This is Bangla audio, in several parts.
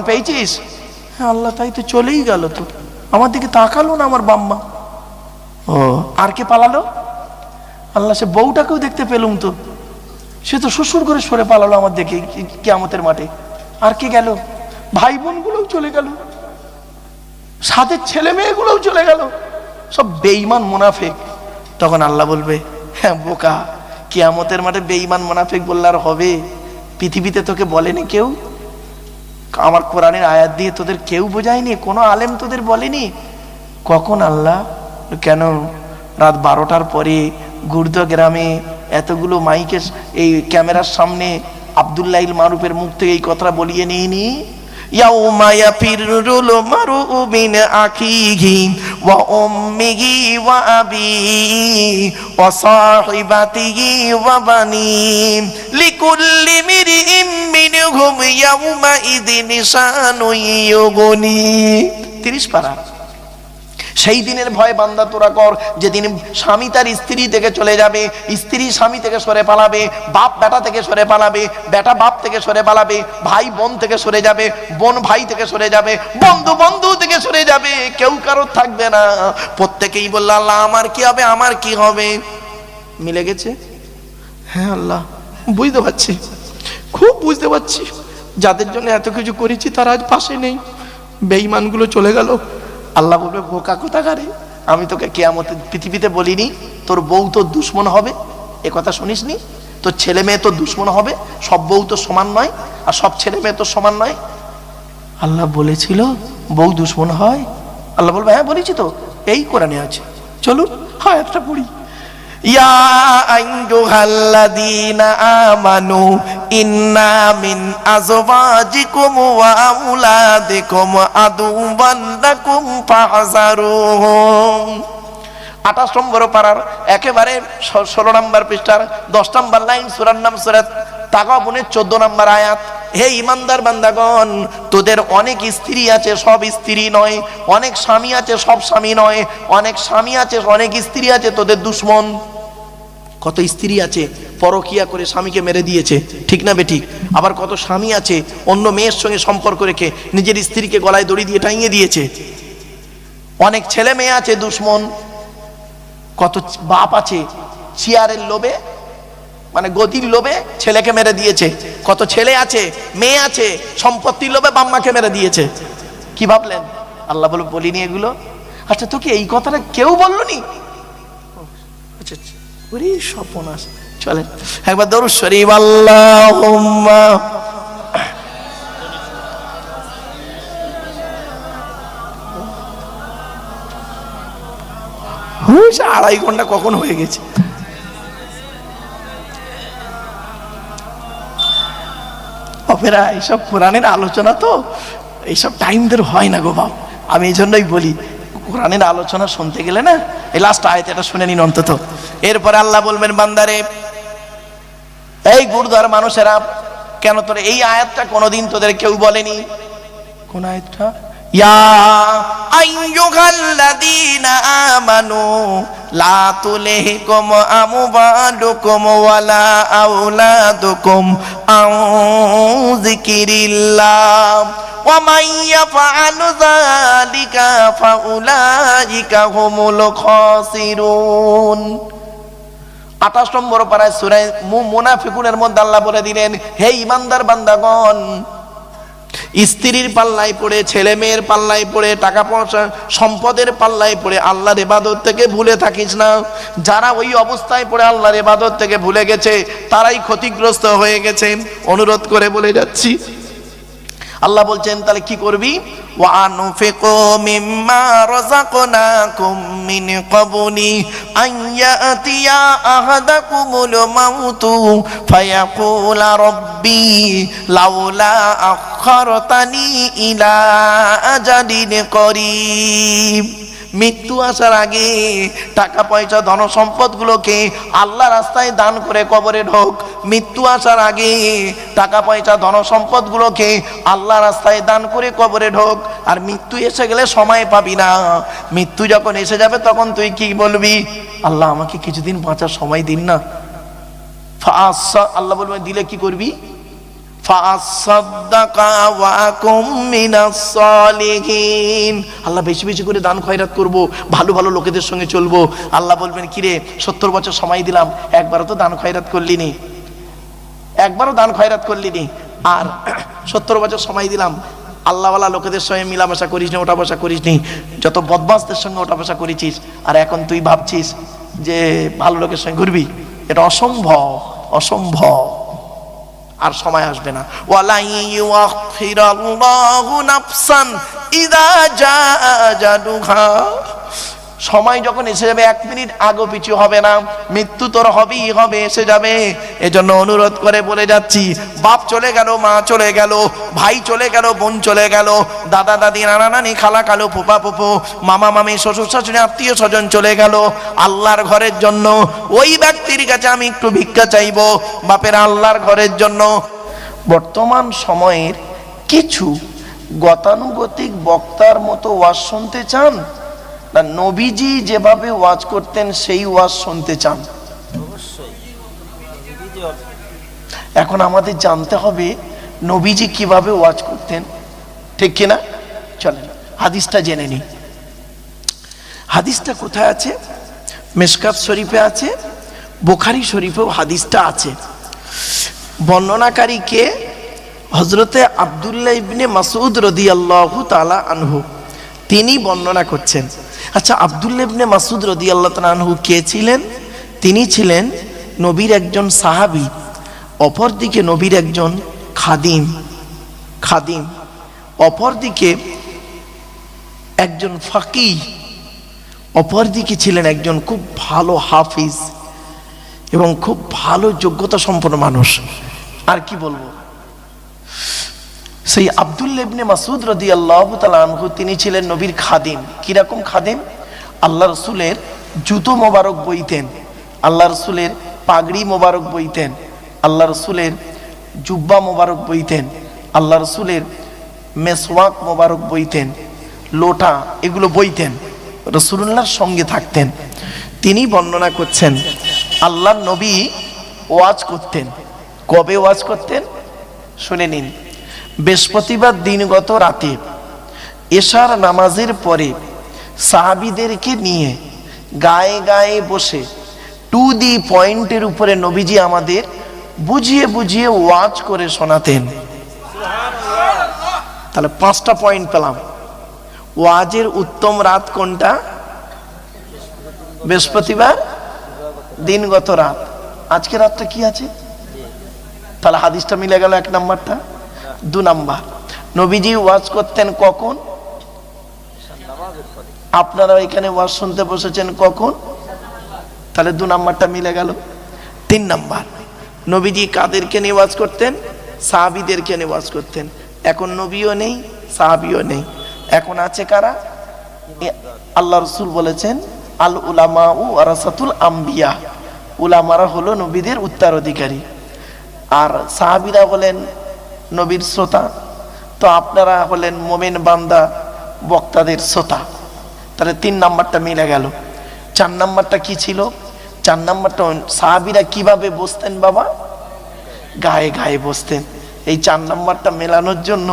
পেয়েছিস? হ্যাঁ আল্লাহ, তাই তো, চলেই গেল তো, আমার দিকে তাকালো না আমার বাম্মা। ও, আর কে পালালো? আল্লাহ, সে বউটাকেও দেখতে পেলুম তো, সে তো শ্বশুর করে সরে পালালো আমার দেখে কিয়ামতের মাঠে। আর কে গেল? ভাই বোন গুলোও চলে গেল, সাথে ছেলে মেয়েগুলোও চলে গেল, সব বেঈমান মুনাফিক। তখন আল্লাহ বলবে, হ্যাঁ বোকা, কিয়ামতের মাঠে বেঈমান মুনাফিক বললে আর হবে? পৃথিবীতে তোকে বলেনি কেউ? আমার কোরআনের আয়াত দিয়ে তোদের কেউ বোঝায়নি? কোনো আলেম তোদের বলেনি? কখন আল্লাহ? কেন রাত 12টার পরে গুরুগ্রামে এতগুলো মাইকের এই ক্যামেরার সামনে আব্দুল্লাহ ইল মারুফের মুখ থেকে এই কথা বলিয়ে নিইনি? ইয়াউমা ইয়াফিরুল মারউ মিন আখিহি ওয়া উম্মিহি ওয়া আবিহি ওয়া সাহিবাতিহি ওয়া বানিহি লিকুল্লি মিরইম মিনহুম ইয়াউমা ইযিন শানুন ইউগনি। 30 পারা। সেই দিনের ভয় বান্দা তোরা কর, যেদিন স্বামী তার স্ত্রী থেকে চলে যাবে, স্ত্রী স্বামী থেকে সরে পালাবে, বাপ বেটা থেকে সরে পালাবে, বেটা বাপ থেকে সরে পালাবে, ভাই বোন থেকে সরে যাবে, বোন ভাই থেকে সরে যাবে, বন্ধু বন্ধু থেকে সরে যাবে, কেউ কারোর থাকবে না। প্রত্যেকেই বলল, আল্লাহ আমার কি হবে, আমার কি হবে? মিলে গেছে? হ্যাঁ আল্লাহ, বুঝতে পারছি, খুব বুঝতে পারছি, যাদের জন্য এত কিছু করেছি তারা আজ পাশে নেই, বেঈমানগুলো চলে গেল। আল্লাহ বলবে, বোকা কোথাকারে, আমি তোকে কিয়ামতের পৃথিবীতে বলিনি তোর বউ তোর দুশ্মন হবে? এ কথা শুনিসনি? তোর ছেলে মেয়ে তোর দুশ্মন হবে? সব বউ তো সমান নয়, আর সব ছেলে মেয়ে তো সমান নয়। আল্লাহ বলেছিল বউ দুশ্মন হয়? আল্লাহ বলবে, হ্যাঁ বলেছি তো, এই কোরআনে আছে, চলুন আয়াতটা পড়ি। ইয়া আইয়ুহাল্লাযীনা আমানু ইন্না মিন আযওয়াজিকুম ওয়া আওলাদিকুম আদুওয়ান লাকুম ফাহযারুহুম। 28 নম্বর পারার একেবারে 16 নম্বর পৃষ্ঠার 10 নম্বর লাইন, সূরার নাম সূরা তাগাবুনের 14 নম্বর আয়াত। হে ইমানদার বান্দাগণ, তোদের অনেক স্ত্রী আছে, সব স্ত্রী নয়, অনেক স্বামী আছে, সব স্বামী নয়, অনেক স্বামী আছে, অনেক স্ত্রী আছে তোদের দুশ্মন। কত স্ত্রী আছে পরকিয়া করে স্বামীকে মেরে দিয়েছে, ঠিক না বেঠিক? আবার কত স্বামী আছে অন্য মেয়ের সঙ্গে সম্পর্ক রেখে নিজের স্ত্রীকে গলায় দড়ি দিয়ে টাঙিয়ে দিয়েছে। অনেক ছেলে মেয়ে আছে দুশ্মন। কত বাপ আছে চেয়ারের লোভে, মানে গদির লোভে ছেলেকে মেরে দিয়েছে। কত ছেলে আছে, মেয়ে আছে, সম্পত্তির লোভে বাম্মাকে মেরে দিয়েছে। কি ভাবলেন? আল্লাহ বলে, বলিনি এগুলো? আচ্ছা তোকে এই কথাটা কেউ বললনি? আচ্ছা ওরে সর্বনাশ। চলেন একবার দরুদ শরীফ, আল্লাহুম্মা। আড়াই ঘন্টা কখন হয়ে গেছে? অপেরা এইসব কোরআনের আলোচনা তো এইসব টাইম দের হয় না গো বাপ। আমি এই জন্যই বলি, কোরআনের আলোচনা শুনতে গেলে না এই লাস্ট আয়াত এটা শুনে নিন অন্তত। এরপরে আল্লাহ বলবেন, বান্দারে, এই গুরুদার মানুষেরা, কেন তোর এই আয়াতটা কোনোদিন তোদের কেউ বলেনি? কোন আয়াতটা? ইয়া আইয়ুহাল্লাযীনা আমানু লা তুলহিকুম আমওয়ালুকুম ওয়ালা আওলাদুকুম আন যিকিরিল্লাহ ওয়া মান ইয়াফআলু যালিকা ফাউলাইকা হুমুল খাসিরুন। 28 নম্বর পারায় সূরা মুনাফিকুনের মধ্যে আল্লাহ বলে দিলেন, হে ঈমানদার বান্দাগণ, স্ত্রীর পাল্লায় পড়ে, ছেলে মেয়ের পাল্লায় পড়ে, টাকা পয়সা সম্পদের পাল্লায় পড়ে আল্লাহর ইবাদত থেকে ভুলে থাকিস না। যারা ওই অবস্থায় পড়ে আল্লাহর ইবাদত থেকে ভুলে গেছে তারাই ক্ষতিগ্রস্ত হয়ে গেছে। অনুরোধ করে বলে যাচ্ছি, আল্লাহ বলছেন তাহলে কি করবি? ওয়া আনফিকু মিম্মা রাযাকনাকুম মিন ক্বাবলি আন ইয়াতিয়া আহাদাকুমুল মাউতু ফায়াকুলা রাব্বি লাউলা আখারতানি ইলা আজালিন করিব। মৃত্যু আসার আগে টাকা পয়সা ধন সম্পদ গুলোকে আল্লাহ রাস্তায় দান করে কবরে ঢোক। মৃত্যু আসার আগে টাকা পয়সা ধন সম্পদ গুলোকে আল্লাহ রাস্তায় দান করে কবরে ঢোক। আর মৃত্যু এসে গেলে সময় পাবি না। মৃত্যু যখন এসে যাবে তখন তুই কি বলবি? আল্লাহ আমাকে কিছুদিন বাঁচার সময় দিন না। আল্লাহ বলবেন, দিলে কি করবি? ফাসাদ্দাকা ওয়া আকুম মিনাস সালিহিন। আল্লাহ বেশি বেশি করে দান খয়রাত করব, ভালো ভালো লোকেদের সঙ্গে চলবো। আল্লাহ বলবেন, কিরে 70 বছর সময় দিলাম, একবারও তো দান খয়রাত করলি নি, একবারও দান খয়রাত করলি নি। আর 70 বছর সময় দিলাম, আল্লাহওয়ালা লোকেদের সঙ্গে মিলামেশা করিস নি, ওঠা বসা করিস নি, যত বদমাশদের সঙ্গে ওঠা বসা করেছিস, আর এখন তুই ভাবছিস যে ভালো লোকের সঙ্গে ঘুরবি। এটা অসম্ভব, অসম্ভব। আর সময় আসবে না। ওয়ালা ইউআখিরাল্লাহু নাফসান ইযা জাআ আজালুহা। সময় যখন এসে যাবে 1 মিনিট আগে পিছু হবে না, মৃত্যু তোর হবেই হবে, এসে যাবে। এজন্য অনুরোধ করে বলে যাচ্ছি, বাপ চলে গেল, মা চলে গেল, ভাই চলে গেল, বোন চলে গেল, দাদা দাদি, নানা নানি, খালা খালু, ফুপা ফুপু, মামা মামি, শ্বশুর শাশুড়ি, আত্মীয় স্বজন চলে গেল আল্লাহর ঘরের জন্য। ওই ব্যক্তির কাছে আমি একটু ভিক্ষা চাইবো, বাপের আল্লাহর ঘরের জন্য। বর্তমান সময়ের কিছু গতানুগতিক বক্তার মতো ওয়াজ শুনতে চান না নবীজি যেভাবে ওয়াজ করতেন সেই ওয়াজ শুনতে চান? এখন আমাদের জানতে হবে নবীজি কিভাবে ওয়াজ করতেন, ঠিক কিনা? চলেন হাদিসটা জেনে নিই। হাদিসটা কোথায় আছে? মিশকাত শরীফে আছে, বুখারী শরীফেও হাদিসটা আছে। বর্ণনাকারী কে? হযরতে আব্দুল্লাহ ইবনে মাসউদ রাদিয়াল্লাহু তাআলা আনহু, তিনি বর্ণনা করছেন। আচ্ছা, আব্দুল্লাহ ইবনে মাসউদ রাদিয়াল্লাহু তাআলা আনহু কে ছিলেন? তিনি ছিলেন নবীর একজন সাহাবী, অপরদিকে নবীর একজন খাদিম, অপরদিকে একজন ফাকিহ, অপরদিকে ছিলেন একজন খুব ভালো হাফিজ এবং খুব ভালো যোগ্যতা সম্পন্ন মানুষ। আর কি বলবো, সেই আব্দুল্লাহ ইবনে মাসউদ রাদিয়াল্লাহু তাআলা আনহু তিনি ছিলেন নবীর খাদিম। কিরকম খাদিম? আল্লাহ রসুলের জুতো মোবারক বইতেন, আল্লাহ রসুলের পাগড়ি মোবারক বইতেন, আল্লাহ রসুলের জুব্বা মোবারক বইতেন, আল্লাহ রসুলের মেসওয়াক মোবারক বইতেন, লোটা, এগুলো বইতেন, রাসূলুল্লাহর সঙ্গে থাকতেন। তিনি বর্ণনা করছেন আল্লাহর নবী ওয়াজ করতেন। কবে ওয়াজ করতেন শুনে নিন। বৃহস্পতিবার দিনগত রাতে এশার নামাজের পরে সাহাবীদেরকে নিয়ে গায়ে গায়ে বসে টু দি পয়েন্টের উপরে নবীজি আমাদের বুঝিয়ে বুঝিয়ে ওয়াজ করে শোনাতেন। তাহলে 5টা পয়েন্ট পেলাম। ওয়াজের উত্তম রাত কোনটা? বৃহস্পতিবার দিনগত রাত। আজকে রাতটা কি আছে? তাহলে হাদিসটা মিলে গেল 1 নাম্বারটা। 2 নাম্বার, নবীজি ওয়াজ করতেন কখন? আপনারা এখানে ওয়াজ শুনতে বসেছেন কখন? তাহলে 2 নাম্বারটা মিলে গেল। 3 নাম্বার, নবীজি কাদেরকে নিয়ে ওয়াজ করতেন? সাহাবীদেরকে নিয়ে ওয়াজ করতেন। এখন নবীও নেই, সাহাবীও নেই, এখন আছে কারা? আল্লাহ রাসূল বলেছেন আল উলামাউ ওয়ারাসাতুল আম্বিয়া, উলামারা হলো নবীদের উত্তরাধিকারী, আর সাহাবীরা হলেন নবীর শ্রোতা। তো আপনারা হলেন মুমিন বান্দা, বক্তাদের শ্রোতা। তাহলে 3 নাম্বারটা মিলে গেল। 4 নাম্বারটা কি ছিল? 4 নাম্বারটা সাহাবীরা কিভাবে বসতেন বাবা? গায়ে গায়ে বসতেন। এই 4 নাম্বারটা মেলানোর জন্য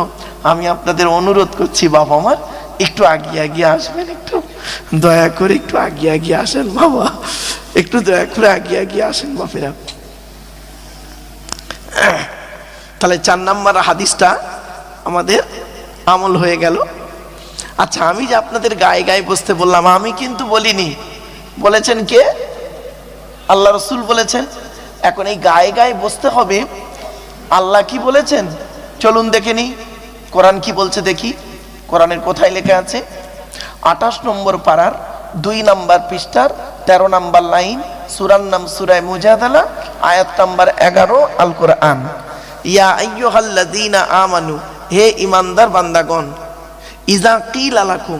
আমি আপনাদের অনুরোধ করছি, বাবা আমার একটু আগিয়ে আগিয়ে আসবেন, একটু দয়া করে একটু আগিয়ে আগিয়ে আসেন বাবা, একটু দয়া করে আগিয়ে আগিয়ে আসেন বাপেরা। তাহলে 4 নাম্বার হাদিসটা আমাদের আমল হয়ে গেল। আচ্ছা, আমি যে আপনাদের গায়ে গায়ে বসতে বললাম, আমি কিন্তু বলিনি, বলেছেন কে? আল্লাহ রাসূল বলেছেন। এখন এই গায়ে গায়ে বসতে হবে, আল্লাহ কি বলেছেন চলুন দেখে নি। কোরআন কি বলছে দেখি। কোরআনের কোথায় লেখা আছে? 28 নম্বর পারার 2 নাম্বার পৃষ্ঠার 13 নাম্বার লাইন, সূরার নাম সূরা মুজাদালা, আয়াত নাম্বার 11, আল কোরআন। ইয়া আইয়ুহাল্লাযীনা আমানু, হে ঈমানদার বান্দাগণ, ইযা কিলা লাকুম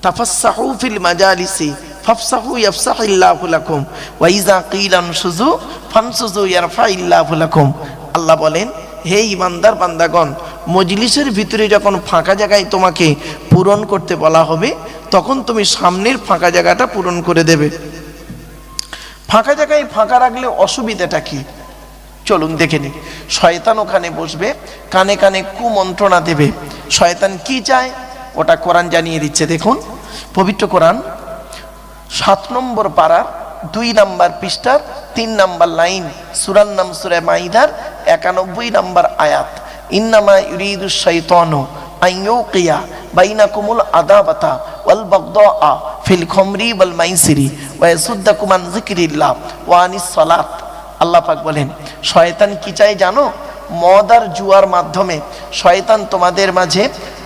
তাফাসসাহু ফিল মাজালিসি ফাফসাহু ইয়াফসাহিল্লাহু লাকুম ওয়া ইযা কিলা আনশুযু ফানশুযু ইয়ারফাইল্লাহু লাকুম। আল্লাহ বলেন, হে ঈমানদার বান্দাগণ, মজলিসের ভিতরে যখন ফাঁকা জায়গায় তোমাকে পূরণ করতে বলা হবে, তখন তুমি সামনের ফাঁকা জায়গাটা পূরণ করে দেবে। ফাঁকা জায়গায় ফাঁকা রাখলে অসুবিধাটা কি? চলুন দেখে নি। শয়তান ওখানে বসবে, কানে কানে কুমন্ত্রণা দেবে। শয়তান কি চায় ওটা কোরআন জানিয়ে দিচ্ছে। দেখুন পবিত্র কোরআন 7 নম্বর পারার 2 নম্বর পৃষ্ঠার 3 নম্বর লাইন, সূরার নাম সূরা মাইদার 91 নম্বর আয়াত। ইন্নামা ইউরিদুশ শাইতানু আইয়ুকিয়া বাইনাকুমুল আদাবাতা ওয়াল বাগদাআ ফিল খামরি ওয়াল মাইসিরি ওয়া ইয়াসুদ্দাকুম আন যিকরিল্লাহ ওয়া আনিস সালাত। আল্লাহ পাক বলেন শয়তান কি চায় জানো? মদ আর জুয়ার মাধ্যমে শয়তান তোমাদের মাঝে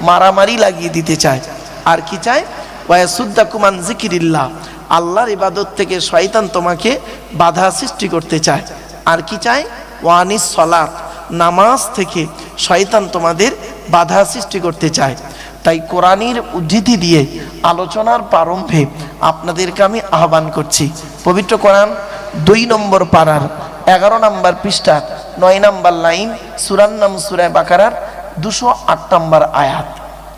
মারামারি লাগিয়ে দিতে চায়। আর কি চায়? ওয়া ইয়াসুদ্দাকুম আন যিকরিল্লাহ, আল্লাহর ইবাদত থেকে শয়তান তোমাকে বাধা সৃষ্টি করতে চায়। আর কি চায়? ওয়া আনিস সালাত, নামাজ থেকে শয়তান তোমাদের বাধা সৃষ্টি করতে চায়। তাই কোরআনের উদ্ধৃতি দিয়ে আলোচনার প্রারম্ভে আপনাদেরকে আমি আহ্বান করছি। পবিত্র কোরআন 2 নম্বর পারার 11 নম্বর পৃষ্ঠা 9 নম্বর লাইন, সূরার নাম সূরা বাকারার 208 নম্বর আয়াত।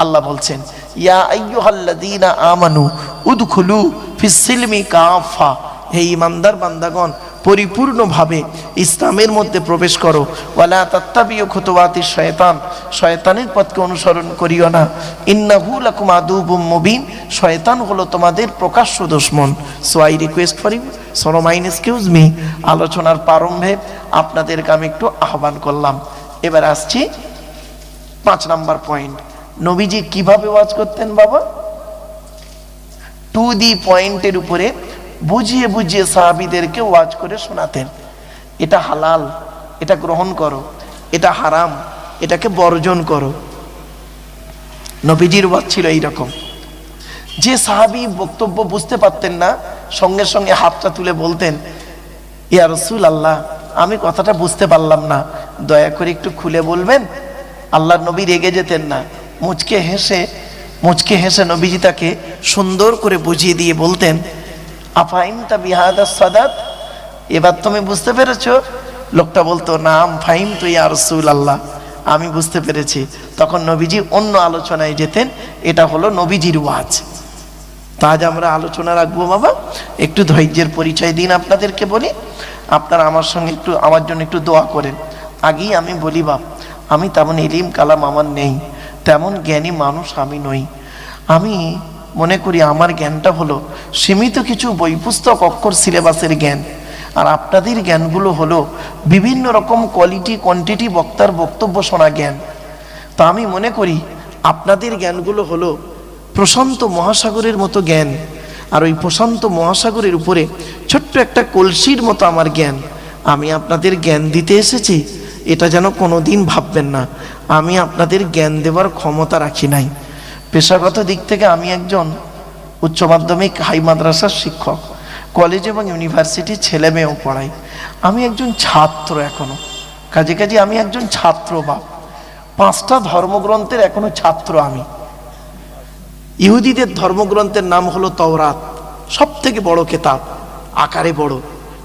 আল্লাহ বলছেন ইয়া আইয়ুহাল্লাযীনা আমানু উদখুলু ফিস সিলমি কাফা, হে ঈমানদার বান্দাগণ পরিপূর্ণভাবে ইসলামের মধ্যে প্রবেশ করো। ওয়ালা তাত্তাবিউ খুতুওয়াতিশ শয়তান, শয়তানের পথকে অনুসরণ করিও না। ইন্নাহু লাকুম আদুউম মুবিন, শয়তান হলো তোমাদের প্রকাশ্য দুশমন। So I request for you, so mine excuse me, আলোচনার প্রারম্ভে আপনাদেরকে আমি একটু আহ্বান করলাম। এবার আসছি 5 নাম্বার পয়েন্ট। নবীজি কিভাবে ওয়াজ করতেন বাবা? টু দি পয়েন্টের উপরে বুঝিয়ে বুঝিয়ে সাহাবীদেরকে ওয়াজ করে শোনাতেন। এটা হালাল, এটা গ্রহণ করো, এটা হারাম, এটাকে বর্জন করো। নবীজির ওয়াজ ছিল এইরকম। যে সাহাবী বক্তব্য বুঝতে পারতেন না সঙ্গে সঙ্গে হাতটা তুলে বলতেন ইয়া রাসূলুল্লাহ আমি কথাটা বুঝতে পারলাম না, দয়া করে একটু খুলে বলবেন। আল্লাহর নবী রেগে যেতেন না, মুচকে হেসে নবীজি তাকে সুন্দর করে বুঝিয়ে দিয়ে বলতেন আফাইমতা বিহাদাস সাদাত, এবার তুমি বুঝতে পেরেছো? লোকটা বলতো নাম ফাহিমতু ইয়া রাসূলুল্লাহ, আমি বুঝতে পেরেছি। তখন নবীজি অন্য আলোচনায় যেতেন। এটা হলো নবীজির ওয়াজ। তা আজ আমরা আলোচনা রাখবো বাবা, একটু ধৈর্যের পরিচয় দিন। আপনাদেরকে বলি আপনারা আমার সঙ্গে একটু আমার জন্য একটু দোয়া করেন। আগেই আমি বলি বাপ, আমি তেমন ইলম কালাম আমার নেই, তেমন জ্ঞানী মানুষ আমি নই। আমি মনে করি আমার জ্ঞানটা হলো সীমিত কিছু বই পুস্তক অক্ষর সিলেবাসের জ্ঞান, আর আপনাদের জ্ঞানগুলো হলো বিভিন্ন রকম কোয়ালিটি কোয়ান্টিটি বক্তার বক্তব্য শোনা জ্ঞান। তা আমি মনে করি আপনাদের জ্ঞানগুলো হলো প্রশান্ত মহাসাগরের মতো জ্ঞান, আর ওই প্রশান্ত মহাসাগরের উপরে ছোট্ট একটা কলসির মতো আমার জ্ঞান। আমি আপনাদের জ্ঞান দিতে এসেছি এটা যেন কোনোদিন ভাববেন না আমি আপনাদের জ্ঞান দেওয়ার ক্ষমতা রাখি নাই। পেশাগত দিক থেকে আমি একজন উচ্চ মাধ্যমিক হাই মাদ্রাসার শিক্ষক, কলেজ এবং ইউনিভার্সিটি ছেলে মেয়েও পড়াই। আমি একজন ছাত্র এখনো, কাজে আমি একজন ছাত্র বাপ। 5টা ধর্মগ্রন্থের এখনো ছাত্র আমি। ইহুদিদের ধর্মগ্রন্থের নাম হলো তাওরাত, সব থেকে বড় কেতাব, আকারে বড়।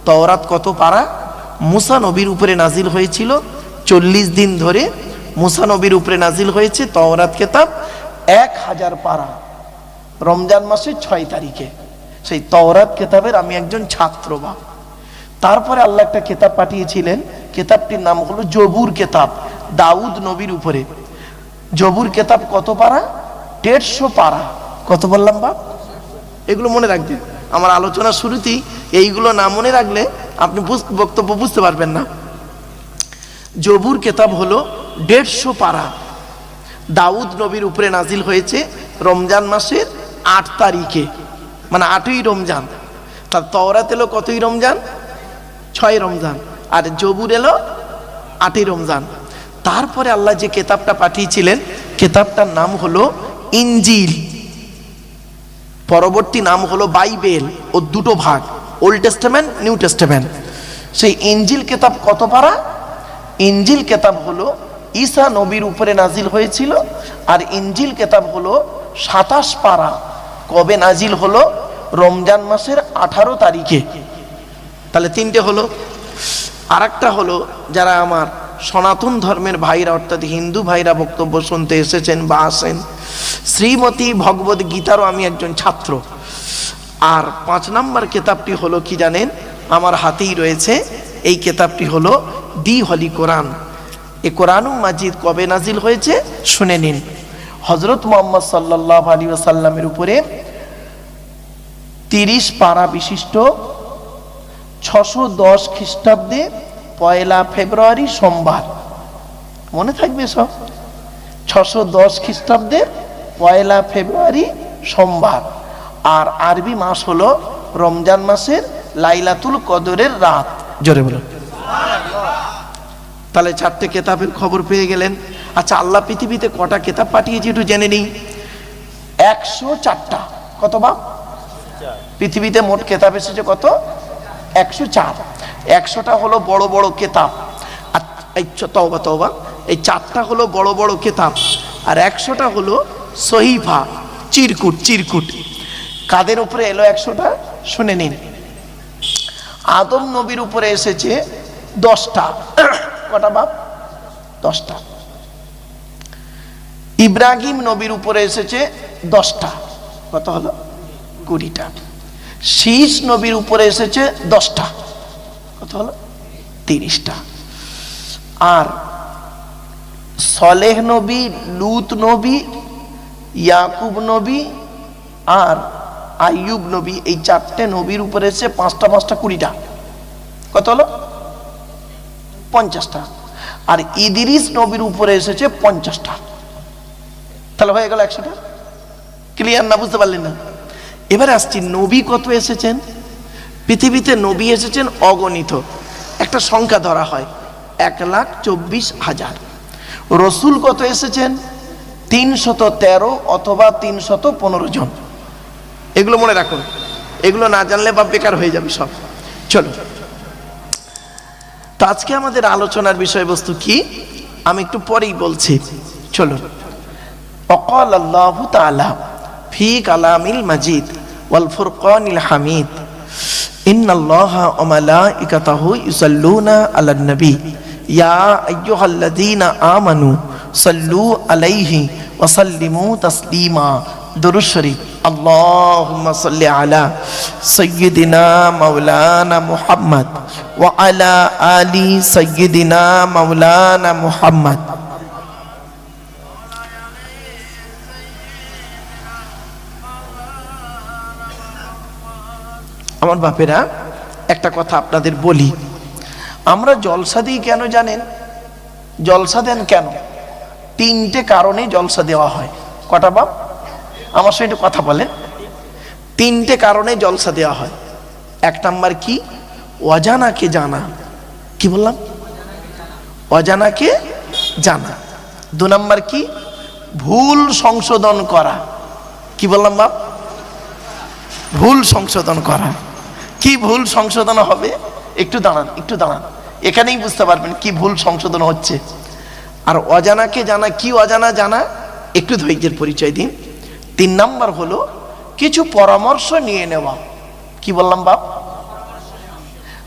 তাওরাত কত পারা? মুসা নবীর উপরে নাজিল হয়েছিল 40 দিন ধরে। মুসা নবীর উপরে নাজিল হয়েছে তাওরাত কেতাব 1000 পারা, রমজান মাসের 6 তারিখে। সেই তাওরাত কেতাবের আমি একজন ছাত্র বা। তারপরে আল্লাহ একটা কেতাব পাঠিয়েছিলেন, কেতাবটির নাম হলো জবুর কেতাব, দাউদ নবীর উপরে। জবুর কেতাব কত পারা? 150 পারা। কত বললাম বাপ? এগুলো মনে রাখবেন। আমার আলোচনার শুরুতেই এইগুলো না মনে রাখলে আপনি বক্তব্য বুঝতে পারবেন না। জবুর কেতাব হলো 150 পারা, দাউদ নবীর উপরে নাজিল হয়েছে রমজান মাসের 8 তারিখে, মানে 8ই রমজান। তার তাওরাত এলো কতই রমজান? 6 রমজান। আর জবুর এলো 8ই রমজান। তারপরে আল্লাহ যে কেতাবটা পাঠিয়েছিলেন কেতাবটার নাম হলো ইনজিল, পরবর্তী নাম হলো বাইবেল। ও দুটো ভাগ, ওল্ড টেস্টামেন্ট নিউ টেস্টামেন্ট। সেই ইনজিল কেতাব কত পারা? ইনজিল কেতাব হলো ঈসা নবীর উপরে নাজিল হয়েছিল, আর ইনজিল কেতাব হলো 27 পারা। কবে নাজিল হলো? রমজান মাসের 18 তারিখে। তাহলে 3টে হলো। আর একটা হলো যারা আমার সনাতন ধর্মের ভাইরা অর্থাৎ হিন্দু ভাইরা বক্তব্য শুনতে এসেছেন বা আসেন, শ্রীমতী ভগবদ গীতারও আমি একজন ছাত্র। আর 5 নম্বর কেতাবটি হলো কি জানেন? আমার হাতেই রয়েছে। এই কেতাবটি হলো দি হলি কোরআন। এ কোরআনুল মাজিদ কবে নাজিল হয়েছে শুনে নিন। হযরত মুহাম্মদ সাল্লাল্লাহু আলাইহি ওয়াসাল্লামের উপরে 30 পারা বিশিষ্ট 610 খ্রিস্টাব্দে 1 ফেব্রুয়ারি সোমবার, মনে থাকবে সব, 610 খ্রিস্টাব্দে 1 ফেব্রুয়ারি সোমবার। আর আরবি মাস হলো রমজান মাসের লাইলাতুল কদরের রাত। জোরে বলুন তাহলে 4টে কেতাবের খবর পেয়ে গেলেন। আচ্ছা, আল্লাহ পৃথিবীতে কটা কেতাব পাঠিয়েছে একটু জেনে নিই। 104টা। কত বাপ? পৃথিবীতে মোট কেতাব এসেছে কত? 104। 100টা হলো বড় বড় কেতাব, তওবা তওবা, এই 4টা হলো বড় বড় কেতাব, আর 100টা হলো সহিফা, চিরকুট। চিরকুট কাদের উপরে এলো 100টা শুনে নিন। আদম নবীর উপরে এসেছে 10টা। কটা বাপ? 10টা। ইব্রাহিম নবীর উপরে এসেছে 10টা। কত হলো? 20টা। শীষ নবীর উপরে এসেছে 10টা। কত হলো? 30টা। আর সলেহ নবী, লুত নবী, ইয়াকুব নবী আর আইয়ুব নবী, এই 4টে নবীর উপরে এসেছে 5টা 5টা 20টা। কত হলো? 50টা। আর ইদ্রিস নবীর উপরে এসেছে 50টা। তাহলে হয়ে গেল 100টা। ক্লিয়ার না? বুঝতে পারলেন না? এবারে আসছি, নবী কত এসেছেন পৃথিবীতে? নবী এসেছেন অগণিত, একটা সংখ্যা ধরা হয় 1,24,000। রসুল কত এসেছেন? 313 অথবা 315 জন। এগুলো মনে রাখুন, এগুলো না জানলে বা বেকার হয়ে যাবে সব। চলো, তো আজকে আমাদের আলোচনার বিষয়বস্তু কি আমি একটু পরেই বলছি। চলো। وقال الله تعالى في كلام المجيد والفرقان الحميد إن الله وملائكته يصلون على النبي يا أيها الذين آمنوا صلوا عليه وسلموا تسليما। দুরূদ শরীফ। اللهم صل على سيدنا مولانا محمد وعلى آل سيدنا مولانا محمد। আমার বাপেরা, একটা কথা আপনাদের বলি, আমরা জলসা দিই কেন জানেন? জলসা দেন কেন? 3টে কারণে জলসা দেওয়া হয়। কটা বাপ? আমার সঙ্গে একটু কথা বলেন। 3টে কারণে জলসা দেওয়া হয়। 1 নাম্বার কি? অজানাকে জানা। কি বললাম? অজানাকে জানা। 2 নাম্বার কি? ভুল সংশোধন করা। কি বললাম বাপ? ভুল সংশোধন করা। কি ভুল সংশোধন হবে? একটু দাঁড়ান, একটু দাঁড়ান, এখানেই বুঝতে পারবেন কি ভুল সংশোধন হচ্ছে। আর অজানাকে জানা, কি অজানা জানা? একটু ধৈর্যের পরিচয় দিন। 3 নাম্বার হলো কিছু পরামর্শ নিয়ে নেওয়া। কি বললাম বাপ?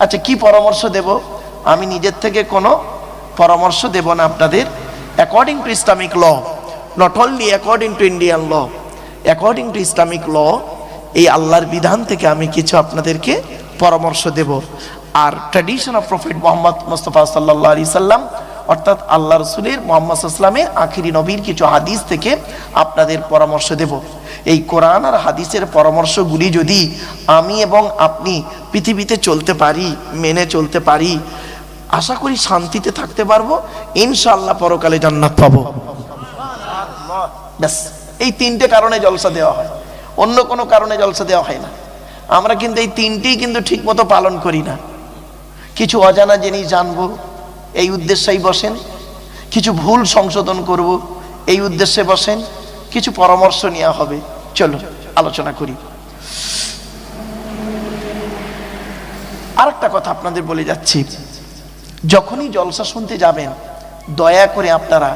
আচ্ছা, কি পরামর্শ দেব? আমি নিজের থেকে কোনো পরামর্শ দেব না আপনাদের। According to Islamic law, not only according to Indian law, according to Islamic law, এই আল্লাহর বিধান থেকে আমি কিছু আপনাদেরকে পরামর্শ দেব। আর tradition of prophet Muhammad Mustafa সাল্লাল্লাহু আলাইহি সাল্লাম, অর্থাৎ আল্লাহ রসুলের মুহাম্মদ সাল্লামের আখিরি নবীর কিছু হাদিস থেকে আপনাদের পরামর্শ দেব। এই কোরআন আর হাদিসের পরামর্শগুলি যদি আমি এবং আপনি পৃথিবীতে চলতে পারি, মেনে চলতে পারি, আশা করি শান্তিতে থাকতে পারবো, ইনশাআল্লাহ পরকালে জান্নাত পাবো। ব্যাস, এই 3টে কারণে জলসা দেওয়া হয়, অন্য কোনো কারণে জলসা দেওয়া হয় না। আমরা কিন্তু এই 3টেই কিন্তু ঠিক মতো পালন করি না। কিছু অজানা জিনিস জানবো, এই উদ্দেশ্যেই বসেন। কিছু ভুল সংশোধন করব, এই উদ্দেশ্যে বসেন। কিছু পরামর্শ নেওয়া হবে। চলো আলোচনা করি। আরেকটা কথা আপনাদের বলে যাচ্ছি, যখনই জলসা শুনতে যাবেন, দয়া করে আপনারা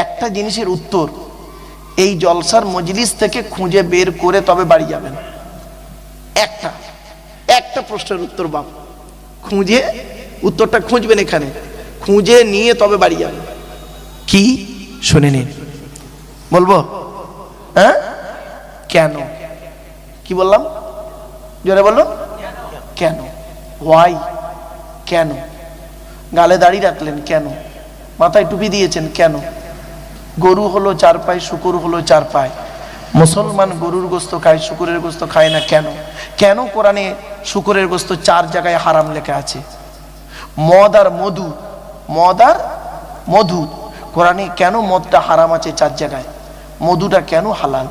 একটা জিনিসের উত্তর এই জলসার মজলিস থেকে খুঁজে বের করে তবে বাড়ি যাবেন। একটা প্রশ্নের উত্তর বাপ, খুঁজে উত্তরটা খুঁজবেন, এখানে খুঁজে নিয়ে তবে বাড়ি যাবেন। কি? শুনে নিন। বলবো? হ্যাঁ? কেন? কি বললাম? জোরে বলুন। কেন? ওয়াই? কেন? গালে দাড়ি রাখলেন কেন? মাথায় টুপি দিয়েছেন কেন? গরু হলো 4 পায়ে, শুকুর হলো 4 পায়ে। মুসলমান গরুর গোস্ত খায়, শুকুরের গোস্ত খায় না কেন? কেন কোরআনে শুকুরের গোস্ত 4 জায়গায় হারাম লেখা আছে? মদ আর মধু, মদ আর মধু, কোরআনে কেন মদটা হারাম আছে 4 জায়গায়? মধুটা কেন হালাল?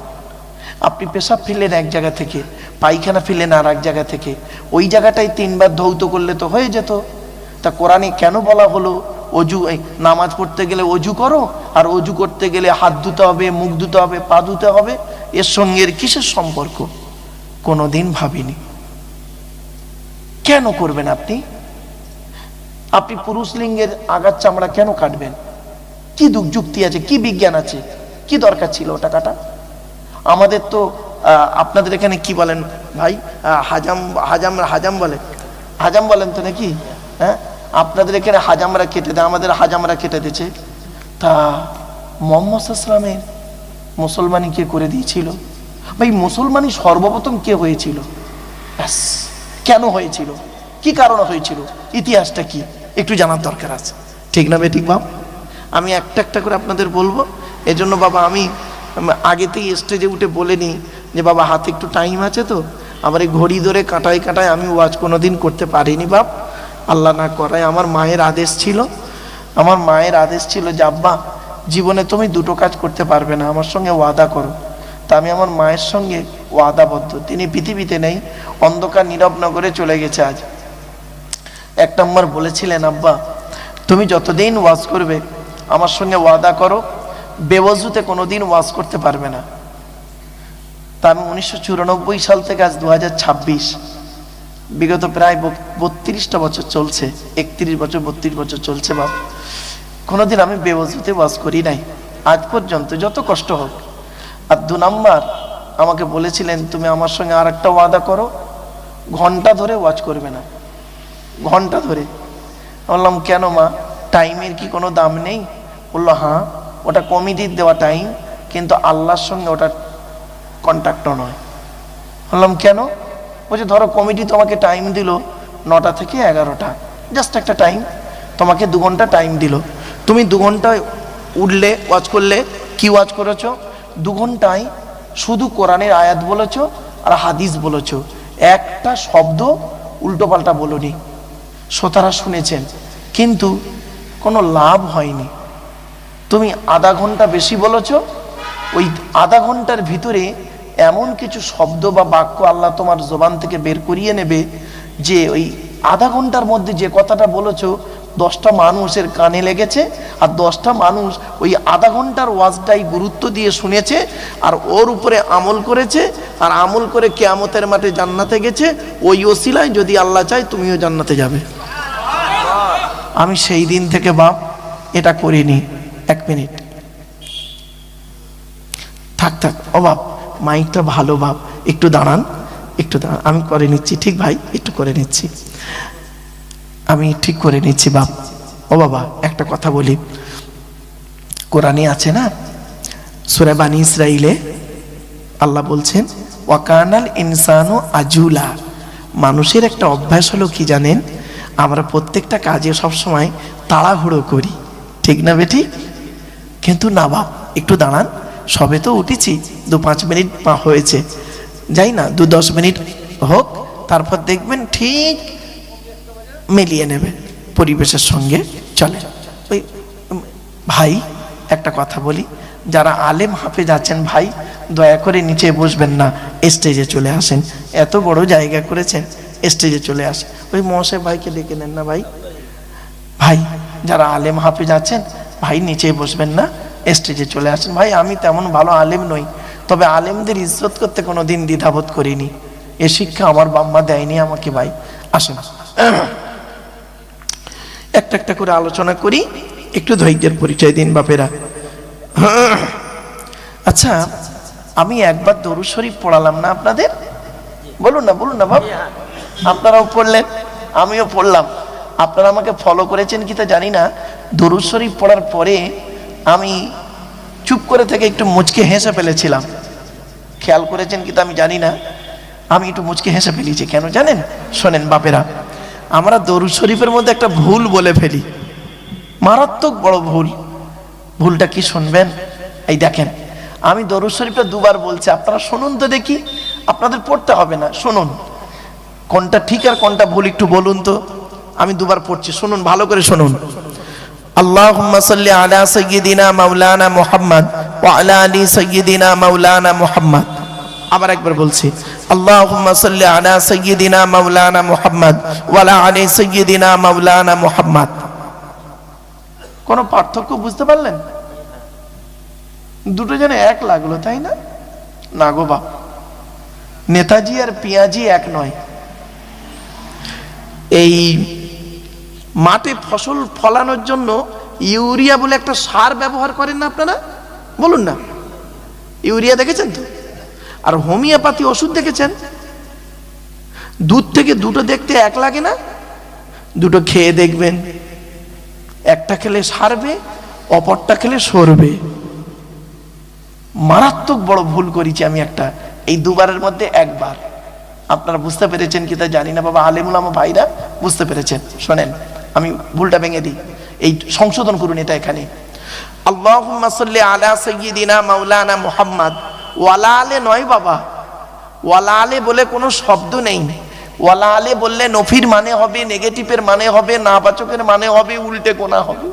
আপনি পেশাব ফেললেন এক জায়গা থেকে, পায়খানা ফেললেন আর এক জায়গা থেকে, ওই জায়গাটাই 3 বার ধৌত করলে তো হয়ে যেত। তা কোরআনে কেন বলা হলো অজু, নামাজ পড়তে গেলে অজু করো, আর অজু করতে গেলে হাত ধুতে হবে, মুখ ধুতে হবে, পা ধুতে হবে? এর সঙ্গে এর কিসের সম্পর্ক? কোনোদিন ভাবিনি। কেন করবেন আপনি? আপনি পুরুষ লিঙ্গের আগার চামড়া কেন কাটবেন? কি যুক্তি আছে, কি বিজ্ঞান আছে, কি দরকার ছিল ওটা কাটা? আমাদের তো আপনাদের এখানে কি বলেন ভাই? হাজাম, হাজাম, হাজাম বলে, হাজাম বলেন তো নাকি? হ্যাঁ, আপনাদের এখানে হাজামরা কেটে দেয়, আমাদের হাজামরা কেটে দিয়েছে। তা মুহাম্মদ সাল্লাল্লাহু আলাইহি ওয়াসাল্লামের মুসলমানি কে করে দিয়েছিল? ভাই মুসলমানি সর্বপ্রথম কে হয়েছিল? কেন হয়েছিল? কি কারণে হয়েছিল? ইতিহাসটা কি একটু জানার দরকার আছে, ঠিক না বেঠিক বাপ? আমি একটা একটা করে আপনাদের বলবো। এজন্য বাবা আমি আগেতেই স্টেজে উঠে বলে নিই যে বাবা হাতে একটু টাইম আছে, তো আমার এই ঘড়ি ধরে কাটায় কাটায় আমি ওয়াজ কোনোদিন করতে পারিনি বাপ, আল্লাহ না করায়। আমার মায়ের আদেশ ছিল, আমার মায়ের আদেশ ছিল যে আব্বা জীবনে তুমি 2টো কাজ করতে পারবে না, আমার সঙ্গে ওয়াদা করো। তা আমি আমার মায়ের সঙ্গে ওয়াদাবদ্ধ। তিনি পৃথিবীতে নেই, অন্ধকার নীরব নগরে চলে গেছে আজ। 1 নম্বর বলেছিলেন, আব্বা তুমি যতদিন ওয়াজ করবে আমার সঙ্গে ওয়াদা করো বেওয়াজুতে কোনোদিন ওয়াজ করতে পারবে না। তা আমি 1994 সাল থেকে আজ 2026, বিগত প্রায় 32টা বছর চলছে, 31 বছর 32 বছর চলছে বাপ, কোনোদিন আমি বেওয়াজুতে ওয়াজ করি নাই আজ পর্যন্ত, যত কষ্ট হোক। আর 2 নম্বর আমাকে বলেছিলেন তুমি আমার সঙ্গে আর একটা ওয়াদা করো, ঘন্টা ধরে ওয়াজ করবে না, ঘন্টা ধরে। বললাম কেন মা, টাইমের কি কোনো দাম নেই? বললো হ্যাঁ, ওটা কমিটির দেওয়া টাইম, কিন্তু আল্লাহর সঙ্গে ওটা কন্ট্যাক্ট নয়। বললাম কেন? বলছে ধরো কমিটি তোমাকে টাইম দিল 9টা থেকে 11টা, জাস্ট একটা টাইম, তোমাকে 2 ঘন্টা টাইম দিল, তুমি 2 ঘন্টায় উঠলে ওয়াজ করলে, কি ওয়াজ করেছো? 2 ঘন্টায় শুধু কোরআনের আয়াত বলেছো আর হাদিস বলেছো, একটা শব্দ উল্টো পাল্টা বলোনি। শ্রোতারা শুনেছেন, কিন্তু কোনো লাভ হয়নি। তুমি আধা ঘন্টা বেশি বলেছ, ওই আধা ঘন্টার ভিতরে এমন কিছু শব্দ বা বাক্য আল্লাহ তোমার জবান থেকে বের করিয়ে নেবে যে ওই আধা ঘন্টার মধ্যে যে কথাটা বলেছো 10টা মানুষের কানে লেগেছে, আর 10টা মানুষ ওই আধা ঘন্টার ওয়াজটাই গুরুত্ব দিয়ে শুনেছে আর ওর উপরে আমল করেছে, আর আমল করে কিয়ামতের মাঠে জান্নাতে গেছে। ওই ওসিলায় যদি আল্লাহ চায় তুমিও জান্নাতে যাবে। আমি সেই দিন থেকে বাপ এটা করিনি। 1 মিনিট থাক থাক, ও বাপ মাইকটা ভালো বাপ, একটু দাঁড়ান, একটু দাঁড়ান, আমি করে নিচ্ছি। ঠিক ভাই, একটু করে নিচ্ছি, আমি ঠিক করে নিচ্ছি বাপ। ও বাবা একটা কথা বলি, কোরআনে আছে না সূরা বানী ইসরাইলে আল্লাহ বলছেন ওয়াকানাল ইনসানু আজুলা, মানুষের একটা অভ্যাস হলো কি জানেন? আমরা প্রত্যেকটা কাজে সবসময় তাড়াহুড়ো করি, ঠিক না বেটি? কিন্তু না বাপ, একটু দাঁড়ান, সবে তো উঠেছি, 2-5 মিনিট হয়েছে, যাই না 2-10 মিনিট হোক, তারপর দেখবেন ঠিক মিলিয়ে নেবে পরিবেশের সঙ্গে চলে। ওই ভাই একটা কথা বলি, যারা আলেম হাফেজ আছেন ভাই দয়া করে নিচে বসবেন না, স্টেজে চলে আসেন, এত বড় জায়গা করেছেন, স্টেজে চলে আসেন। ওই মহাশয় ভাইকে ডেকে নেন না ভাই। ভাই যারা আলেম হাফেজ আছেন ভাই নিচে বসবেন না, স্টেজে চলে আসেন। ভাই আমি তেমন ভালো আলেম নই, তবে আলেমদের ইজ্জত করতে কোনোদিন দ্বিধাবোধ করিনি, এ শিক্ষা আমার বাম্মা দেয়নি আমাকে। ভাই আসেন, একটা একটা করে আলোচনা করি, একটু ধৈর্যের পরিচয় দিন বাপেরা। আচ্ছা আমি একবার দরুদ শরীফ পড়ালাম না আপনাদের? বলুন না, বলুন না বাপ। আপনারাও পড়লেন, আমিও পড়লাম, আপনারা আমাকে ফলো করেছেন কি তা জানি না। দরুদ শরীফ পড়ার পরে আমি চুপ করে থেকে একটু মুচকে হেসে ফেলেছিলাম, খেয়াল করেছেন কি তা আমি জানি না, আমি একটু মুচকে হেসে ফেলেছি। কেন জানেন? শোনেন বাপেরা, আমরা দরুদ শরীফের মধ্যে একটা ভুল বলে ফেলি, মারাত্মক বড় ভুল। ভুলটা কি শুনবেন? এই দেখেন, আমি দরুদ শরীফটা দুবার বলছি, আপনারা শুনুন তো দেখি। আপনাদের পড়তে হবে না, শুনুন কোনটা ঠিক আর কোনটা ভুল একটু বলুন তো। আমি দুবার পড়ছি, শুনুন ভালো করে শুনুন। আল্লাহুম্মা সাল্লি আলা সাইয়্যিদিনা মাওলানা মুহাম্মদ ওয়া আলা আলি সাইয়্যিদিনা মাওলানা মুহাম্মদ। আবার একবার বলছি, আল্লাহুম্মা সাল্লি আলা সাইয়্যিদিনা মাওলানা মুহাম্মদ ওয়া আলা আলি সাইয়্যিদিনা মাওলানা মুহাম্মদ। কোন পার্থক্য বুঝতে পারলেন? দুটো যেন এক লাগলো, তাই না? না গো বাপ, নেতাজি আর পিয়াজি এক নয়। এই মাঠে ফসল ফলানোর জন্য ইউরিয়া বলে একটা সার ব্যবহার করেন না আপনারা? বলুন না, ইউরিয়া দেখেছেন তো? আর হোমিওপ্যাথি ওষুধ দেখেছেন? দুধ থেকে দুটো দেখতে এক লাগে না? দুটো খেয়ে দেখবেন, একটা খেলে সারবে, অপরটা খেলে সরবে। মারাত্মক বড় ভুল করেছি আমি একটা, এই দুবারের মধ্যে একবার। আপনারা বুঝতে পেরেছেন কি তা জানি না বাবা, আলেমুল আমা ভাইরা বুঝতে পেরেছেন। শোনেন, আমি ভুলটা ভেঙে দিই, এই সংশোধন করুন এটা এখানে। আল্লাহুম্মা সাল্লি আলা সাইয়্যিদিনা মাওলানা মুহাম্মদ। ওয়ালা আলে নয় বাবা, ওয়ালা আলে বলে কোনো শব্দ নেই। ওয়ালা আলে বললে নফির মানে হবে, নেগেটিভের মানে হবে, নাবাচকের মানে হবে, উল্টে কোনা হবে।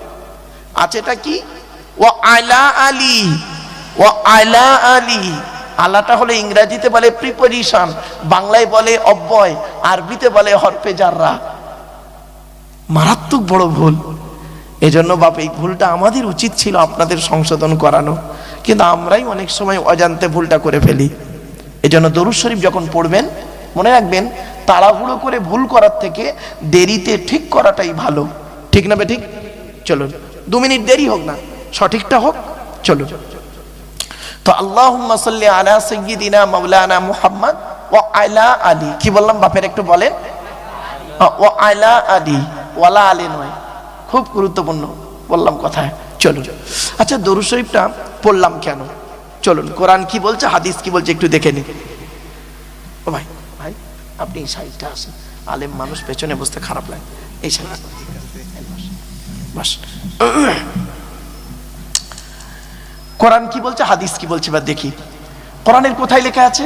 আছে এটা কি? ওয়া আলা আলী, ওয়া আলা আলী। আলাটা হলে ইংরেজিতে বলে প্রিপোজিশন, বাংলায় বলে অব্যয়, আরবিতে বলে হরফে জাররা। মারাত্মক বড় ভুল। এজন্য বাপ, এই ভুলটা আমাদের উচিত ছিল আপনাদের সংশোধন করানো, কিন্তু আমরাই অনেক সময় অজান্তে ভুলটা করে ফেলি। এজন্য দরুদ শরীফ যখন পড়বেন মনে রাখবেন, তাড়াহুড়ো করে ভুল করার থেকে দেরিতে ঠিক করাটাই ভালো। ঠিক না বেঠিক? চলুন 2 মিনিট দেরি হোক না, সঠিকটা হোক। চলুন তো, আল্লাহুম্মা সাল্লি আলা সাইয়্যিদিনা মাওলানা মুহাম্মদ ওয়া আলা আলী। কি বললাম বাপের একটু বলেন? ওয়া আলা আলী, ওয়ালা আলী নয়। খুব গুরুত্বপূর্ণ বললাম কথায়। চলুন, আচ্ছা দরুদ শরীফটা পড়লাম কেন? চলুন, কোরআন কি বলছে, হাদিস কি বলছে একটু দেখে নিন। ও ভাই, ভাই আপনি এই সাইডটা আসেন, আলেম মানুষ পেছনে বসতে খারাপ লাগে, এই সাইড বাস। কোরআন কি বলছে, হাদিস কি বলছে এবার দেখি। কোরআনের কোথায় লেখা আছে?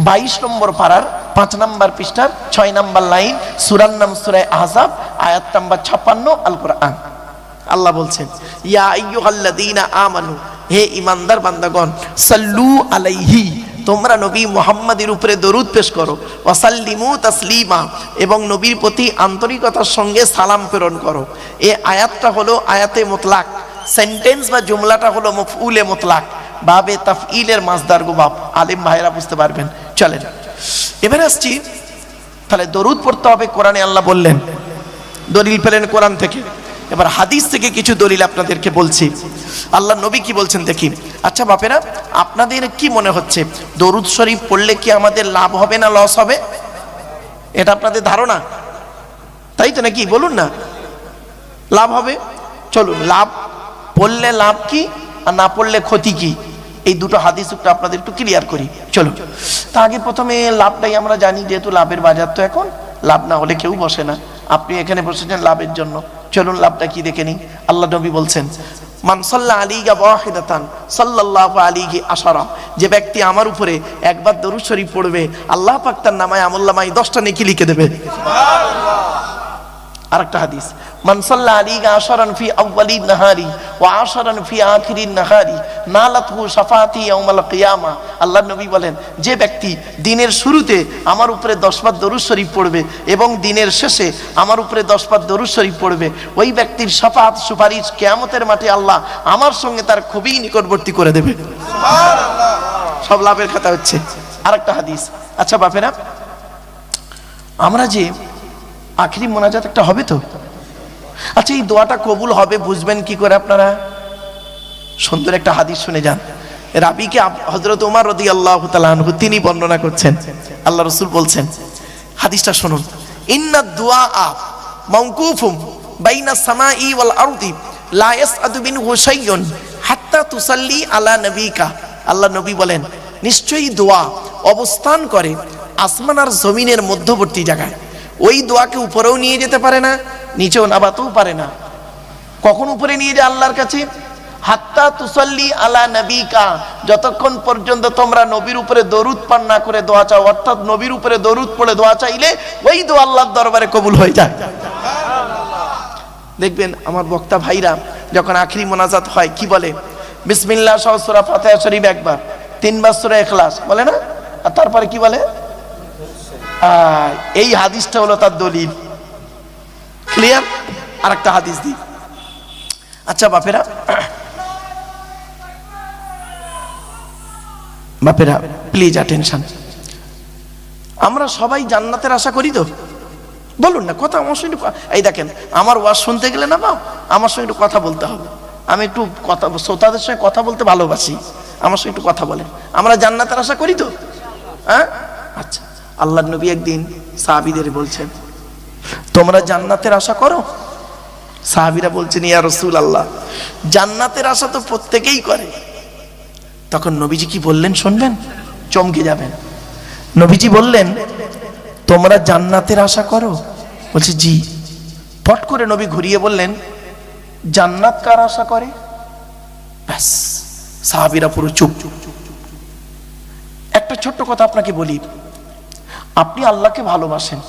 22 নম্বর পারার 5 নম্বর পৃষ্ঠার 6 নম্বর লাইন, সূরার নাম সূরা আহজাব, আয়াত নাম্বার 56, আল কোরআন। আল্লাহ বলছেন, ইয়া আইয়ুহাল্লাযীনা আমানু, হে ঈমানদার বান্দাগণ, সাল্লু আলাইহি, তোমরা নবী মুহাম্মাদের উপরে দরুদ পেশ করো, ওয়াসাল্লিমু তাসলিমা, এবং নবীর প্রতি আন্তরিকতার সঙ্গে সালাম প্রেরণ করো। এই আয়াতটা হলো আয়াতে মুতলাক, সেন্টেন্স বা জুমলাটা হলো মফউলে মুতলাক, বাবে তাফঈলের মাসদার গো বাপ। আলেম ভাইরা বুঝতে পারবেন। চলেন এবারে আসছি, তাহলে দরুদ পড়তে হবে কোরআনে আল্লাহ বললেন, দলিল পেলেন কোরআন থেকে। এবার হাদিস থেকে কিছু দলিল আপনাদেরকে বলছি। আল্লাহ নবী কি বলছেন দেখি। আচ্ছা বাপেরা, আপনাদের কি মনে হচ্ছে দরুদ শরীফ পড়লে কি আমাদের লাভ হবে না লস হবে? এটা আপনাদের ধারণা, তাই তো নাকি? বলুন না, লাভ হবে। চলুন, লাভ পড়লে লাভ কি আর না পড়লে ক্ষতি কি, এই দুটো হাদিস একটু আপনাদের একটু ক্লিয়ার করি। চলো, তা আগে প্রথমে লাভটাই আমরা জানি, যেহেতু লাভের বাজার তো এখন, লাভ না হলে কেউ বসে না। আপনি এখানে বসেছেন লাভের জন্য, চলুন লাভটা কি দেখে নিই। আল্লাহ নবী বলছেন, মান সাল্লা আলাইহি ওয়াহিদাতান সাল্লাল্লাহু আলাইহি আশারা, যে ব্যক্তি আমার উপরে একবার দরুদ শরীফ পড়বে, আল্লাহ পাক তার নামায় আমলনামায় 10টা নেকি লিখে দেবে। আরেকটা হাদিস, মান সাল্লা আলাইহি আশারান ফি আউয়ালিন নাহারি ওয়া আশারান ফি আখিরিন নাহারি নালাতহু শাফাআতি ইয়াউমাল কিয়ামা। আল্লাহর নবী বলেন, যে ব্যক্তি দিনের শুরুতে আমার উপরে 10 বার দরুদ শরীফ পড়বে এবং দিনের শেষে আমার উপরে 10 বার দরুদ শরীফ পড়বে, ওই ব্যক্তির শাফাআত সুপারিশ কিয়ামতের মাঠে আল্লাহ আমার সঙ্গে তার খুবই নিকটবর্তী করে দেবে। সুবহানাল্লাহ, সব লাভের কথা হচ্ছে। আরেকটা হাদিস, আচ্ছা বাপেরা, আমরা যে আখিরি মোনাজাত একটা হবে তো, আচ্ছা এই দোয়াটা কবুল হবে বুঝবেন কি করে আপনারা? সুন্দর একটা হাদিস শুনে যান। রাবিকে হযরত ওমর রাদিয়াল্লাহু তাআলা আনহু তিনি বর্ণনা করছেন, আল্লাহ রাসূল বলছেন, হাদিসটা শুনুন, ইন্নাদ দুআ মাওকুফুম বাইনা সামাই ওয়াল আরদি লা ইয়াসআদু মিনহু শাইউন হাত্তা তুসাল্লি আলা নবিকা। আল্লাহ নবী বলেন, নিশ্চয়ই দোয়া অবস্থান করে আসমান আর জমিনের মধ্যবর্তী জায়গায়, ওই দোয়াকে উপরেও নিয়ে যেতে পারে না, নিচেও নামাতেও পারে না। কখন উপরে নিয়ে যায় আল্লাহর কাছে? হাত্তা তুসাল্লি আলা নবিকা, যতক্ষণ পর্যন্ত তোমরা নবীর উপরে দরুদ পাঠ না করে দোয়া চাও, অর্থাৎ নবীর উপরে দরুদ পড়ে দোয়া চাইলে ওই দোয়া আল্লাহর দরবারে কবুল হয়ে যায়। দেখবেন আমার বক্তা ভাইরা যখন আখিরি মোনাজাত হয় কি বলে? বিসমিল্লাহ সহ সূরা ফাতিহা শরীফ একবার, 3 বার সূরা ইখলাস বলে না? আর তারপরে কি বলে? এই হাদিসটা হলো তার দলিল। ক্লিয়ার? আর একটা হাদিস দিই। আচ্ছা বাপেরা, বাপেরা প্লিজ অ্যাটেনশন। আমরা সবাই জান্নাতের আশা করি তো? বলুন না কথা আমার সঙ্গে। এই দেখেন, আমার ওয়াজ শুনতে গেলে না বাপ, আমার সঙ্গে একটু কথা বলতে হবে। আমি একটু কথা, শ্রোতাদের সঙ্গে কথা বলতে ভালোবাসি, আমার সঙ্গে একটু কথা বলেন। আমরা জান্নাতের আশা করি তো? হ্যাঁ, আচ্ছা। আল্লাহর নবী একদিন সাহাবীদের বলছেন, তোমরা জান্নাতের আশা করো? সাহাবীরা বলছেন, ইয়া রাসূলুল্লাহ, জান্নাতের আশা তো প্রত্যেকেই করে। তখন নবীজি কি বললেন শুনবেন, চমকে যাবেন। নবীজি বললেন, তোমরা জান্নাতের আশা করো? বলছে জি। ফট করে নবী ঘুরিয়ে বললেন, জান্নাত কার আশা করে? ব্যাস, সাহাবীরা পুরো চুপ। একটা ছোট্ট কথা আপনাকে বলি, আপনি আল্লাহকে ভালোবাসেন,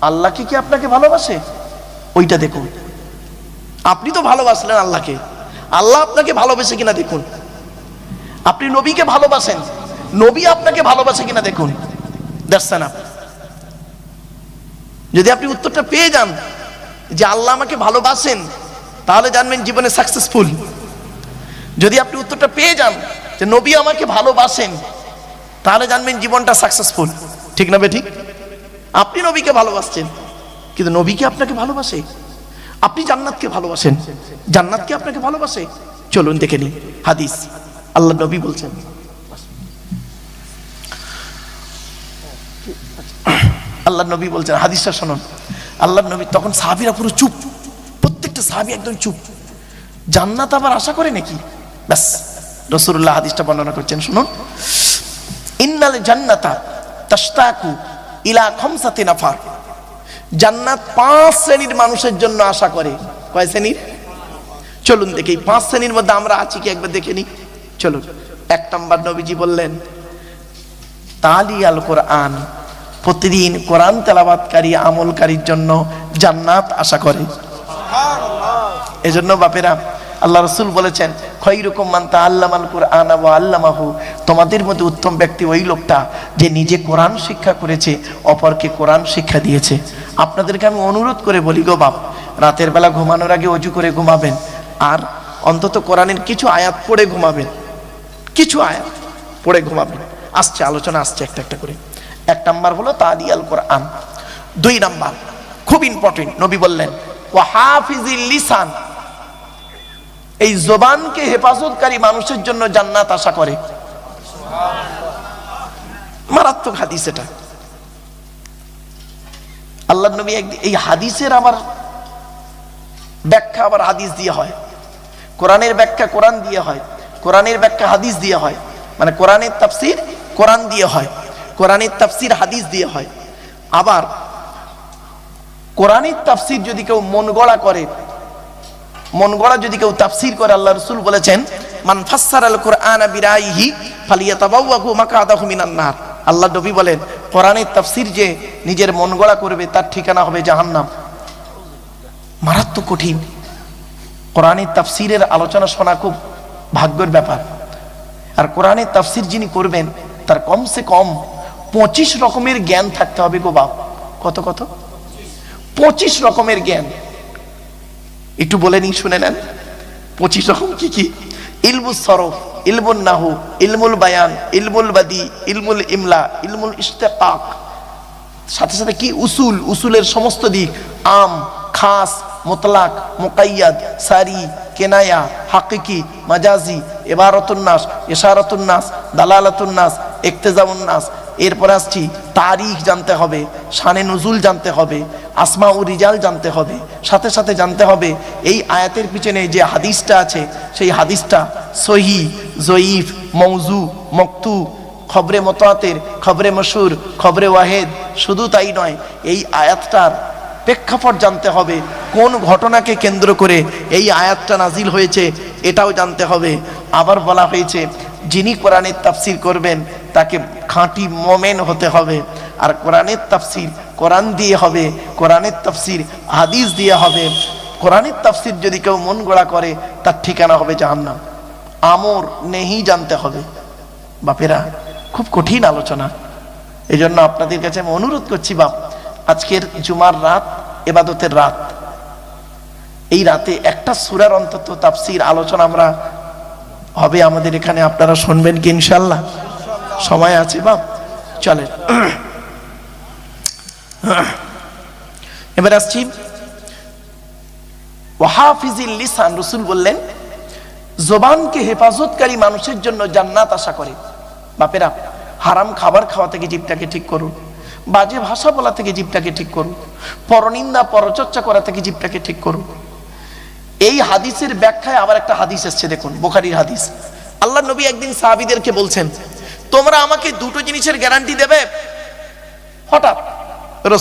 আল্লাহ কি আপনাকে ভালোবাসে? ওইটা দেখুন। আপনি তো ভালোবাসলেন আল্লাহকে, আল্লাহ আপনাকে ভালোবাসে কিনা দেখুন। আপনি নবীকে ভালোবাসেন, নবী আপনাকে ভালোবাসে কিনা দেখুন। দেখছেন? যদি আপনি উত্তরটা পেয়ে যান যে আল্লাহ আমাকে ভালোবাসেন, তাহলে জানবেন জীবনে সাকসেসফুল। যদি আপনি উত্তরটা পেয়ে যান যে নবী আমাকে ভালোবাসেন, তাহলে জানবেন জীবনটা সাকসেসফুল। ঠিক না বেঠিক? আপনি নবীকে ভালোবাসছেন, কিন্তু নবী কি আপনাকে ভালোবাসে? আপনি জান্নাতকে ভালোবাসেন, জান্নাত কি আপনাকে ভালোবাসে? চলুন দেখে নিই হাদিস। আল্লাহ নবী বলছেন, আল্লাহ নবী বলছেন, হাদিসটা শুনুন। আল্লাহ নবী, তখন সাহাবীরা পুরো চুপ, প্রত্যেকটা সাহাবী একদম চুপ। জান্নাত আবার আশা করে নাকি? ব্যাস, রাসূলুল্লাহ হাদিসটা বর্ণনা করছেন, শুনুন। ইন্নাল জান্নাতা তাশতাকু ইলা খামসাতি নাফার, জান্নাত 5 শ্রেণীর মানুষের জন্য আশা করে। কয় শ্রেণীর? চলুন দেখি 5 শ্রেণীর মধ্যে আমরা আছি কি একবার দেখে নিই। চলুন। 1 নম্বর নবীজি বললেন, তালি আল কোরআন, প্রতিদিন কোরআন তেলাওয়াতকারী আমলকারীর জন্য জান্নাত আশা করে। এজন্য বাপেরা, আল্লাহ রাসূল বলেছেন, খায়রুকুম মান তাআল্লামাল কুরআনা ওয়া আল্লামাহু, তোমাদের মধ্যে উত্তম ব্যক্তি ওই লোকটা যে নিজে কোরআন শিক্ষা করেছে, অপরকে কোরআন শিক্ষা দিয়েছে। আপনাদেরকে আমি অনুরোধ করে বলি গো বাপ, রাতের বেলা ঘুমানোর আগে ওযু করে ঘুমাবেন, আর অন্তত কোরআনের কিছু আয়াত পড়ে ঘুমাবেন, কিছু আয়াত পড়ে ঘুমাবেন। আসছে আলোচনা, আসছে একটা একটা করে। 1 নাম্বার হলো তালি আল কোরআন। 2 নাম্বার খুব ইম্পর্টেন্ট, নবী বললেন, ওয়া হাফিজিল লিসান, এই জবানকে হেফাজতকারী মানুষের জন্য জান্নাত আশা করে। মারাত্মক হাদিস এটা। আল্লাহর নবী এই হাদিসের আবার ব্যাখ্যা আবার হাদিস দিয়ে হয়, কোরআনের ব্যাখ্যা কোরআন দিয়ে হয়, কোরআনের ব্যাখ্যা হাদিস দিয়ে হয়। মানে কোরআনের তাফসীর কোরআন দিয়ে হয়, কোরআনের তাফসীর হাদিস দিয়ে হয়। আবার কোরআনের তাফসীর যদি কেউ মন গড়া করে, মন গড়া যদি কেউ তাফসীর করে, আল্লাহ রাসূল বলেছেন, মান ফাসসারাল কুরআনা বিরাইহি ফালিয়াতাবাওয়াহু মাকআদাহু মিনান নার। আল্লাহ নবী বলেন, কোরআনের তাফসীর যে নিজের মন গড়া করবে, তার ঠিকানা হবে জাহান্নাম। মারাত্মক কঠিন। কোরআনের তাফসীরের আলোচনা শোনা খুব ভাগ্যের ব্যাপার। আর কোরআনের তাফসীর যিনি করবেন, তার কমসে কম 25 রকমের জ্ঞান থাকতে হবে গো বাপ। কত কত? 25 রকমের জ্ঞান। একটু বলে নি, শুনে নেন। 25 রকম কি কি? ইলমুস সরফ, ইলমুন নাহু, ইলমুল বায়ান, ইলমুল বাদি, ইলমুল ইমলা, ইলমুল ইশতিকাক, সাথে সাথে কি উসুল, উসুলের সমস্ত দিক, আম, খাস, মুতলাক, মুকাইয়াদ, সারি, কেনায়া, হাকিকি, মাজাজি, ইবারাতুন নাস, ইশারাতুন নাস, দালালাতুন নাস, ইক্তেজাউন নাস। এরপর আসছি তারিখ জানতে হবে, শানে নুজুল জানতে হবে, আসমা ও রিজাল জানতে হবে, সাথে সাথে জানতে হবে এই আয়াতের পিছনে যে হাদিসটা আছে, সেই হাদিসটা সহি, জয়ীফ, মৌজু, মকতু, খবরে মুতাওয়াতির, খবরে মশহুর, খবরে ওয়াহিদ, শুধু তাই নয়, এই আয়াতটার প্রেক্ষাপট জানতে হবে, কোন ঘটনাকে কেন্দ্র করে এই আয়াতটা নাজিল হয়েছে এটাও জানতে হবে। আবার বলা হয়েছে যিনি কোরআনের তাফসির করবেন তাকে খাঁটি মোমেন হতে হবে, আর কোরআনের তাফসির কোরআন দিয়ে হবে, কোরআনের তাফসির হাদিস দিয়ে হবে। কোরআনের তাফসির যদি কেউ মন গড়া করে তার ঠিকানা হবে জাহান্নাম। আমর নেহি জানতে হবে। বাপেরা, খুব কঠিন আলোচনা। এই জন্য আপনাদের কাছে আমি অনুরোধ করছি, বাপ, আজকের জুমার রাত ইবাদতের রাত, এই রাতে একটা সূরার অন্তত তাফসির আলোচনা আমরা হবে আমাদের এখানে। আপনারা শুনবেন কি ইনশাআল্লাহ? সময় আছে বাপ? চলেন এবার আসছি ওয়াহাফিজিল লিসান। রাসূল বললেন জবানকে হেফাজতকারী মানুষের জন্য জান্নাত আশা করে। বাপেরা, হারাম খাবার খাওয়া থেকে জিভটাকে ঠিক করুন, বাজে ভাষা বলা থেকে জিভটাকে ঠিক করুন, পরনিন্দা পরচর্চা করা থেকে জিভটাকে ঠিক করুন। এই হাদিসের ব্যাখ্যায় আবার একটা হাদিস এসছে, দেখুন বুখারীর হাদিস। আল্লাহ নবী একদিন সাহাবীদেরকে বলছেন, তোমরা আমাকে দুটো জিনিসের গ্যারান্টি দেবে? হঠাৎ রাসূল